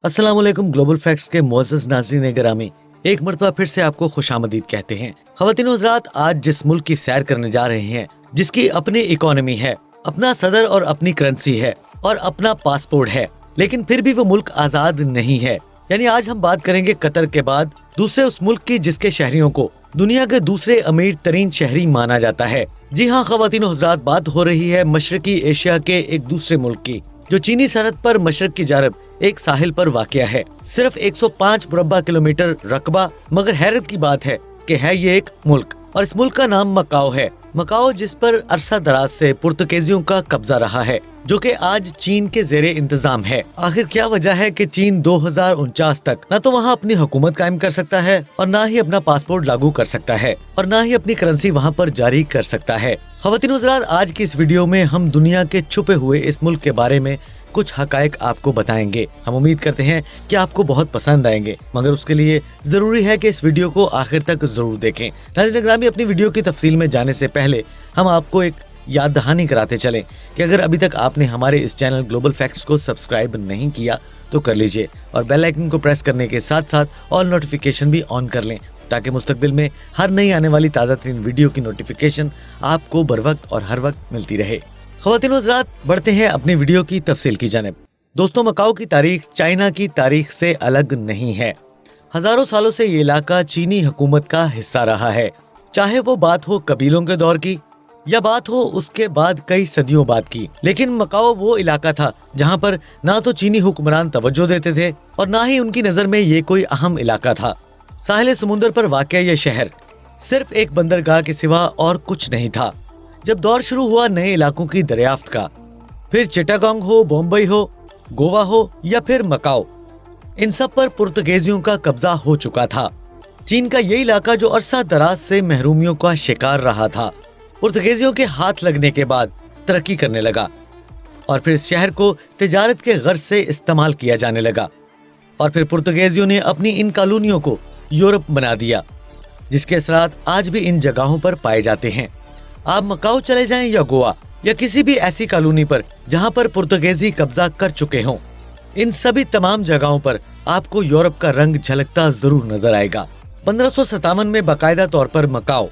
अस्सलाम वालेकुम। Global facts के मुअज़्ज़ज़ नाज़रीन गिरामी, एक मरतबा फिर से आपको खुशामदीद कहते हैं। ख़वातीन व हज़रात, आज जिस मुल्क की सैर करने जा रहे हैं, जिसकी अपनी इकोनॉमी है, अपना सदर और अपनी करेंसी है और अपना पासपोर्ट है, लेकिन फिर भी वो मुल्क आज़ाद नहीं है। यानी आज हम बात करेंगे कतर के बाद दूसरे उस मुल्क की जिसके शहरियों को दुनिया के दूसरे अमीर तरीन शहरी माना जाता है। जी हाँ ख़वातीन व हज़रात, बात हो रही है मशरकी एशिया के एक दूसरे मुल्क की, जो चीनी सरहद पर मशरक की जानब एक साहिल पर वाक़या है। सिर्फ 105 मुरब्बा किलोमीटर रकबा, मगर हैरत की बात है कि है ये एक मुल्क, और इस मुल्क का नाम मकाओ है। मकाओ जिस पर अरसा दराज से पुर्तगीजियों का कब्जा रहा है, जो कि आज चीन के ज़ेरे इंतजाम है। आखिर क्या वजह है कि चीन 2049 तक न तो वहाँ अपनी हुकूमत कायम कर सकता है और न ही अपना पासपोर्ट लागू कर सकता है और न ही अपनी करेंसी वहाँ पर जारी कर सकता है। ख़वातीन व हज़रात, आज की इस वीडियो में हम दुनिया के छुपे हुए इस मुल्क के बारे में कुछ हकायक आपको बताएंगे। हम उम्मीद करते हैं कि आपको बहुत पसंद आएंगे, मगर उसके लिए जरूरी है कि इस वीडियो को आखिर तक जरूर देखें। नाज़रीन ग्रामी, अपनी वीडियो की तफसील में जाने से पहले हम आपको एक याद दहानी कराते चलें कि अगर अभी तक आपने हमारे इस चैनल ग्लोबल फैक्ट्स को सब्सक्राइब नहीं किया तो कर लीजिए और बेल आइकन को प्रेस करने के साथ साथ ऑल नोटिफिकेशन भी ऑन कर लें, ताकि मुस्तकबिल में हर नई आने वाली ताज़ा तरीन वीडियो की नोटिफिकेशन आपको बर वक्त और हर वक्त मिलती रहे। ख़वातीन व हज़रात, बढ़ते हैं अपनी वीडियो की तफसील की जानिब। दोस्तों, मकाओ की तारीख चाइना की तारीख से अलग नहीं है। हजारों सालों से ये इलाका चीनी हुकूमत का हिस्सा रहा है, चाहे वो बात हो कबीलों के दौर की या बात हो उसके बाद कई सदियों बाद की। लेकिन मकाओ वो इलाका था जहाँ पर ना तो चीनी हुक्मरान तवज्जो देते थे और ना ही उनकी नज़र में ये कोई अहम इलाका था। साहिल समुंदर पर वाक़या ये शहर सिर्फ एक बंदरगाह के सिवा और कुछ नहीं था। जब दौर शुरू हुआ नए इलाकों की दरियाफ्त का, फिर चिटागोंग हो, बॉम्बई हो, गोवा हो या फिर मकाओ, इन सब पर पुर्तगीजियों का कब्जा हो चुका था। चीन का ये इलाका जो अरसा दराज से महरूमियों का शिकार रहा था, पुर्तगीजियों के हाथ लगने के बाद तरक्की करने लगा और फिर इस शहर को तिजारत के गर्ज से इस्तेमाल किया जाने लगा। और फिर पुर्तगीजियों ने अपनी इन कॉलोनियों को यूरोप बना दिया, जिसके असरात आज भी इन जगहों पर पाए जाते हैं। आप मकाओ चले जाएं या गोवा या किसी भी ऐसी कॉलोनी पर जहां पर पुर्तगीजी कब्जा कर चुके हों, इन सभी तमाम जगहों पर आपको यूरोप का रंग झलकता जरूर नजर आएगा। 1557 में बाकायदा तौर पर मकाओ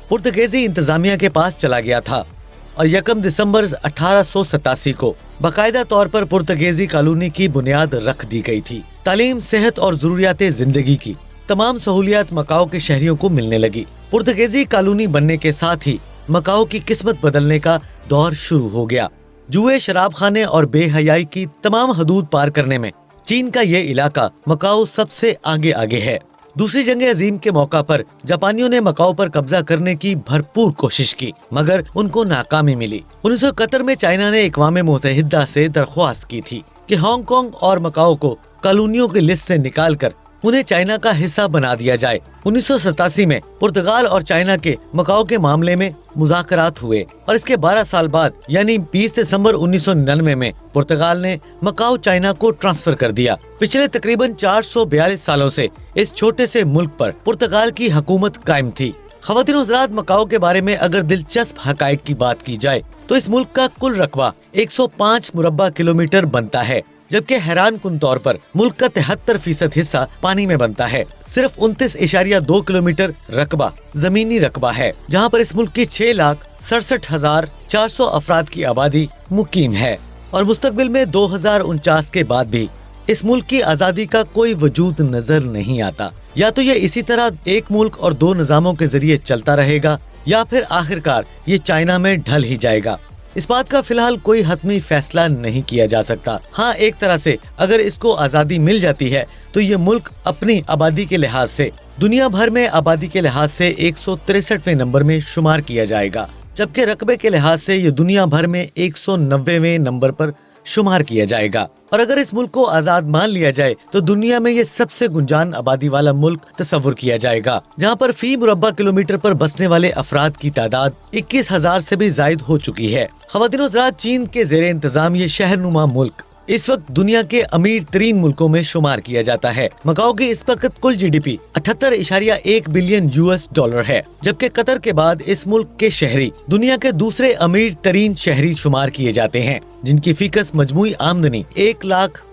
पुर्तगीजी इंतजामिया के पास चला गया था और 1 दिसंबर 1887 को बाकायदा तौर पर पुर्तगीजी कॉलोनी की बुनियाद रख दी गई थी। तालीम, सेहत और जरूरियात जिंदगी की तमाम सहूलियात मकाओ के शहरियों को मिलने लगी। पुर्तगीजी कॉलोनी बनने के साथ ही मकाओ की किस्मत बदलने का दौर शुरू हो गया। जुए, शराब खाने और बेहयाई की तमाम हदूद पार करने में चीन का ये इलाका मकाओ सबसे आगे आगे है। दूसरी जंग अजीम के मौका पर जापानियों ने मकाओ पर कब्जा करने की भरपूर कोशिश की, मगर उनको नाकामी मिली। 1971 में चाइना ने अक़वाम मुत्तहिदा से दरख्वास्त की थी कि हांगकांग और मकाओ को कॉलोनियों की लिस्ट से निकाल कर उन्हें चाइना का हिस्सा बना दिया जाए। 1987 में पुर्तगाल और चाइना के मकाओ के मामले में मुज़ाकरात हुए और इसके 12 साल बाद यानी 20 दिसंबर 1999 में पुर्तगाल ने मकाओ चाइना को ट्रांसफर कर दिया। पिछले तकरीबन 442 सालों से इस छोटे से मुल्क पर पुर्तगाल की हुकूमत कायम थी। ख़वातीन व हज़रात, मकाओ के बारे में अगर दिलचस्प हकायक की बात की जाए तो इस मुल्क का कुल रकबा 105 मुरब्बा किलोमीटर बनता है, जबकि हैरान कुन तौर पर मुल्क का 73% हिस्सा पानी में बनता है। सिर्फ 29.2 किलोमीटर रकबा जमीनी रकबा है, जहां पर इस मुल्क की 6,67,400 अफराद की आबादी मुकीम है। और मुस्तकबिल में 2049 के बाद भी इस मुल्क की आज़ादी का कोई वजूद नजर नहीं आता। या तो ये इसी तरह एक मुल्क और दो निज़ामों के जरिए चलता रहेगा या फिर आखिरकार ये चाइना में ढल ही जाएगा। इस बात का फिलहाल कोई हतमी फैसला नहीं किया जा सकता। हाँ, एक तरह से अगर इसको आज़ादी मिल जाती है तो ये मुल्क अपनी आबादी के लिहाज से दुनिया भर में आबादी के लिहाज से 163वें नंबर में शुमार किया जाएगा, जबकि रकबे के लिहाज से ये दुनिया भर में 190वें नंबर पर शुमार किया जाएगा। और अगर इस मुल्क को आजाद मान लिया जाए तो दुनिया में ये सबसे गुंजान आबादी वाला मुल्क तस्वुर किया जाएगा, जहाँ पर फी मुरब्बा किलोमीटर पर बसने वाले अफराद की तादाद 21,000 से भी जायद हो चुकी है। ख़वातीन व हज़रात, चीन के ज़ेरे इंतजाम ये शहरनुमा मुल्क इस वक्त दुनिया के अमीर तरीन मुल्कों में शुमार किया जाता है। मकाओ की इस वक्त कुल GDP 78.1 बिलियन $, है, जबकि कतर के बाद इस मुल्क के शहरी दुनिया के दूसरे अमीर तरीन शहरी शुमार किए जाते हैं, जिनकी फीकस मजमूई आमदनी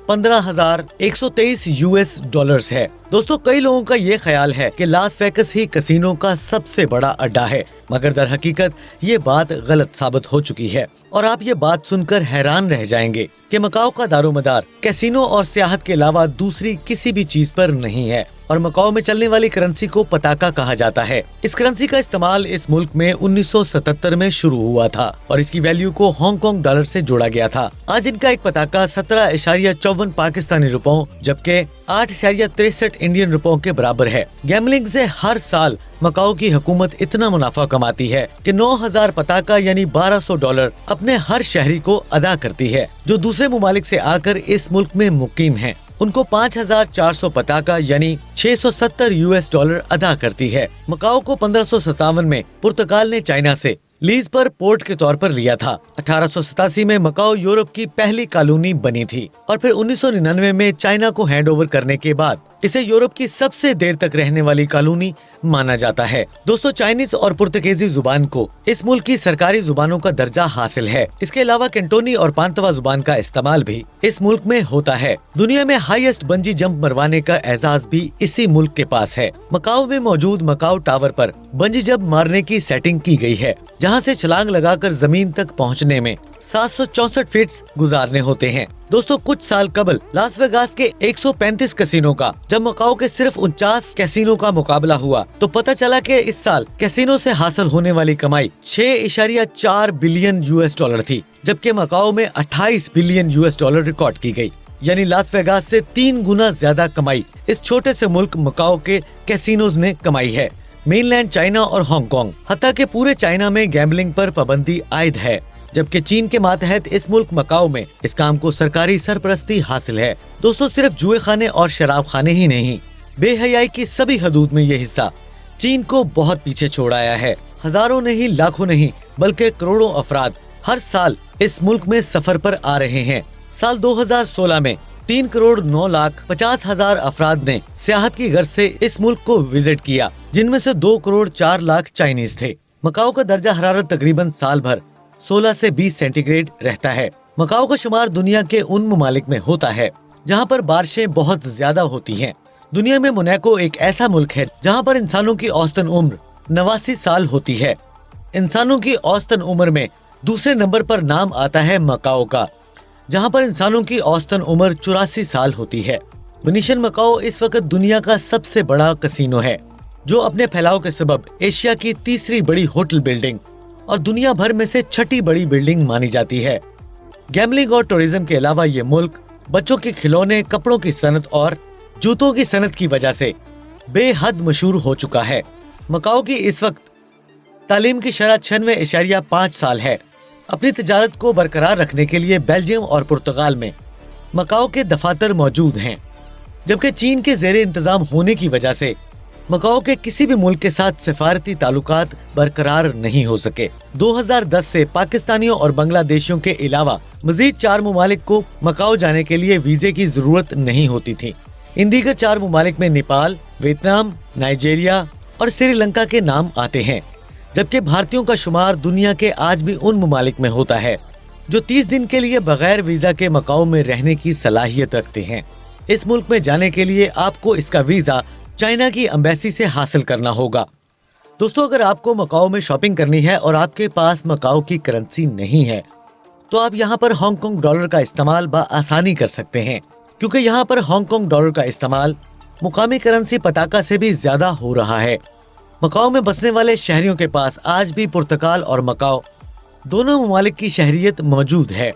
15,123 यूएस डॉलर्स है। दोस्तों, कई लोगों का ये ख्याल है कि लास वेगस ही कैसीनो का सबसे बड़ा अड्डा है, मगर दर हकीकत ये बात गलत साबित हो चुकी है और आप ये बात सुनकर हैरान रह जाएंगे कि मकाओ का दारोमदार कैसीनो और सियाहत के अलावा दूसरी किसी भी चीज पर नहीं है और मकाओ में चलने वाली करेंसी को पताका कहा जाता है। इस करेंसी का इस्तेमाल इस मुल्क में 1977 में शुरू हुआ था और इसकी वैल्यू को हांगकांग डॉलर से जोड़ा गया था। आज इनका एक पताका 17.54 पाकिस्तानी रुपयों जबकि 8.63 इंडियन रुपयों के बराबर है। गैम्बलिंग से हर साल मकाओ की हुकूमत इतना मुनाफा कमाती है कि 9,000 पताका यानी $1,200 अपने हर शहरी को अदा करती है जो दूसरे मुमालिक से आकर इस मुल्क में मुकीम हैं। उनको 5,400 पताका यानी $670 यूएस अदा करती है। मकाओ को 1557 में पुर्तगाल ने चाइना से लीज पर पोर्ट के तौर पर लिया था। 1887 में मकाओ यूरोप की पहली कॉलोनी बनी थी और फिर 1999 में चाइना को हैंड ओवर करने के बाद इसे यूरोप की सबसे देर तक रहने वाली कॉलोनी माना जाता है। दोस्तों, चाइनीज और पुर्तगाली जुबान को इस मुल्क की सरकारी जुबानों का दर्जा हासिल है। इसके अलावा कैंटोनी और पांतवा जुबान का इस्तेमाल भी इस मुल्क में होता है। दुनिया में हाईएस्ट बंजी जंप मरवाने का एजाज भी इसी मुल्क के पास है। मकाओ में मौजूद मकाओ टावर पर बंजी जंप मारने की सेटिंग की गई है, जहां से छलांग लगाकर जमीन तक पहुंचने में 764 फीट गुजारने होते हैं। दोस्तों, कुछ साल कबल लास वेगास के 135 कैसीनो का जब मकाओ के सिर्फ 49 कैसीनो का मुकाबला हुआ तो पता चला कि इस साल कैसीनो से हासिल होने वाली कमाई 6.4 बिलियन यूएस डॉलर थी, जबकि मकाओ में 28 बिलियन यूएस डॉलर रिकॉर्ड की गई। यानी लास वेगास से 3 गुना ज्यादा कमाई इस छोटे से मुल्क मकाओ के कैसीनोज ने कमाई है। मेनलैंड चाइना और हांगकांग, हत्ता के पूरे चाइना में गैम्बलिंग पर पाबंदी आयद है, जबकि चीन के मातहत इस मुल्क मकाओ में इस काम को सरकारी सरपरस्ती हासिल है। दोस्तों, सिर्फ जुए खाने और शराब खाने ही नहीं, बेहयाई की सभी हदूद में ये हिस्सा चीन को बहुत पीछे छोड़ आया है। हजारों नहीं, लाखों नहीं, बल्कि करोड़ों अफराद हर साल इस मुल्क में सफर पर आ रहे हैं। साल 2016 में 3,09,50,000 अफराद ने सियाहत की गर्ज से इस मुल्क को विजिट किया, जिनमें से 2,04,00,000 चाइनीज थे। मकाओ का दर्जा हरारत तकरीबन साल भर 16 से 20 सेंटीग्रेड रहता है। मकाओ का शुमार दुनिया के उन ममालिक में होता है जहाँ पर बारिशें बहुत ज्यादा होती हैं। दुनिया में मोनाको एक ऐसा मुल्क है जहाँ पर इंसानों की औसतन उम्र 89 साल होती है। इंसानों की औसतन उम्र में दूसरे नंबर पर नाम आता है मकाओ का, जहाँ पर इंसानों की औसतन उम्र 84 साल होती है। वेनिशियन मकाओ इस वक्त दुनिया का सबसे बड़ा कैसीनो है, जो अपने फैलाव के सबब एशिया की तीसरी बड़ी होटल बिल्डिंग और दुनिया भर में से छठी बड़ी बिल्डिंग मानी जाती है। गैम्बलिंग और टूरिज्म के अलावा ये मुल्क बच्चों के खिलौने, कपड़ों की सनत और जूतों की सनत की वजह से बेहद मशहूर हो चुका है। मकाओ की इस वक्त तालीम की शरह 96.5 साल है। अपनी तिजारत को बरकरार रखने के लिए बेल्जियम और पुर्तगाल में मकाओ के दफातर मौजूद हैं, जबकि चीन के ज़ेरे इंतजाम होने की वजह से मकाओ के किसी भी मुल्क के साथ सिफारती ताल्लुकात बरकरार नहीं हो सके। 2010 से पाकिस्तानियों और बांग्लादेशियों के अलावा मजीद 4 मुमालिक को मकाओ जाने के लिए वीजे की जरूरत नहीं होती थी। इन दीगर 4 मुमालिक में नेपाल, वियतनाम, नाइजीरिया और श्रीलंका के नाम आते हैं, जबकि भारतीयों का शुमार दुनिया के आज भी उन मुमालिक में होता है जो 30 दिन के लिए बगैर वीजा के मकाओ में रहने की सलाहियत रखते हैं। इस मुल्क में जाने के लिए आपको इसका वीजा चाइना की एम्बेसी से हासिल करना होगा। दोस्तों, अगर आपको मकाओ में शॉपिंग करनी है और आपके पास मकाओ की करेंसी नहीं है तो आप यहाँ पर हांगकांग डॉलर का इस्तेमाल बआसानी कर सकते हैं, क्योंकि यहाँ पर हांगकांग डॉलर का इस्तेमाल मुकामी करेंसी पताका से भी ज्यादा हो रहा है। मकाओ में बसने वाले शहरियों के पास आज भी पुर्तगाल और मकाओ दोनों ममालिक की शहरियत मौजूद है।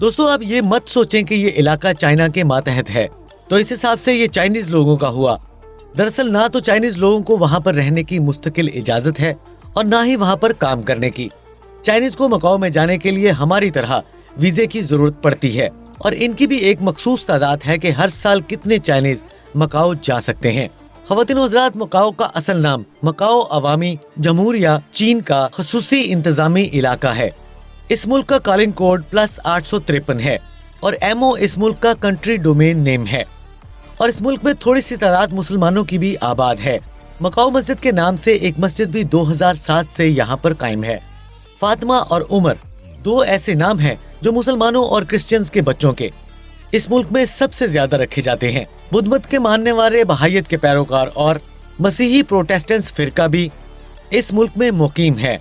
दोस्तों, आप ये मत सोचें कि ये इलाका चाइना के मातहत है तो इस हिसाब से ये चाइनीज लोगों का हुआ। दरअसल ना तो चाइनीज लोगों को वहाँ पर रहने की मुस्तकिल इजाजत है और ना ही वहाँ पर काम करने की। चाइनीज को मकाओ में जाने के लिए हमारी तरह वीजे की जरूरत पड़ती है और इनकी भी एक मखसूस तादाद है कि हर साल कितने चाइनीज मकाओ जा सकते हैं। ख़वातीन व हज़रात, मकाओ का असल नाम मकाओ अवामी जमहूरिया चीन का खसूसी इंतजामी इलाका है। इस मुल्क का कॉलिंग कोड +853 है और एमओ इस मुल्क का कंट्री डोमेन नेम है और इस मुल्क में थोड़ी सी तादाद मुसलमानों की भी आबाद है। मकाओ मस्जिद के नाम से एक मस्जिद भी 2007 से यहाँ पर कायम है। फातिमा और उमर 2 ऐसे नाम हैं जो मुसलमानों और क्रिश्चियंस के बच्चों के इस मुल्क में सबसे ज्यादा रखे जाते हैं। बुद्ध मत के मानने वाले बहाइयत के पैरोकार और मसीही प्रोटेस्टेंट्स फिरका भी इस मुल्क में मुकीम है।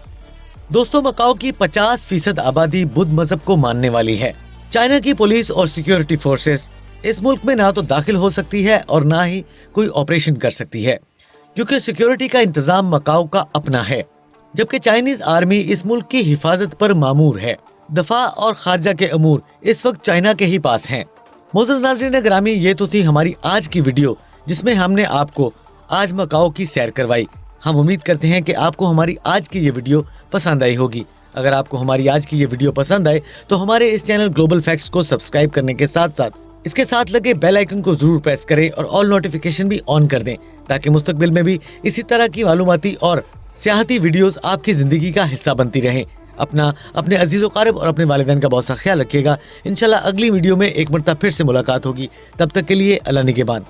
दोस्तों, मकाओ की 50% आबादी बुद्ध मजहब को मानने वाली है। चाइना की पुलिस और सिक्योरिटी फोर्सेस इस मुल्क में ना तो दाखिल हो सकती है और ना ही कोई ऑपरेशन कर सकती है, क्योंकि सिक्योरिटी का इंतजाम मकाओ का अपना है, जबकि चाइनीज आर्मी इस मुल्क की हिफाजत पर मामूर है। दफा और खारजा के अमूर इस वक्त चाइना के ही पास हैं। मोअज़्ज़ज़ नाज़रीन ग्रामी, ये तो थी हमारी आज की वीडियो, जिसमें हमने आपको आज मकाओ की सैर करवाई। हम उम्मीद करते हैं कि आपको हमारी आज की ये वीडियो पसंद आई होगी। अगर आपको हमारी आज की ये वीडियो पसंद आए तो हमारे इस चैनल ग्लोबल फैक्ट्स को सब्सक्राइब करने के साथ साथ इसके साथ लगे बेल आइकन को जरूर प्रेस करें और ऑल नोटिफिकेशन भी ऑन कर दें, ताकि मुस्तकबिल में भी इसी तरह की मालूमाती और सियाहती वीडियोस आपकी जिंदगी का हिस्सा बनती रहें। अपने अजीज़ क़ारिब और अपने वालिदैन का बहुत सा ख्याल रखिएगा। इंशाल्लाह अगली वीडियो में एक मरतबा फिर से मुलाकात होगी। तब तक के लिए अल्लाह निगहबान।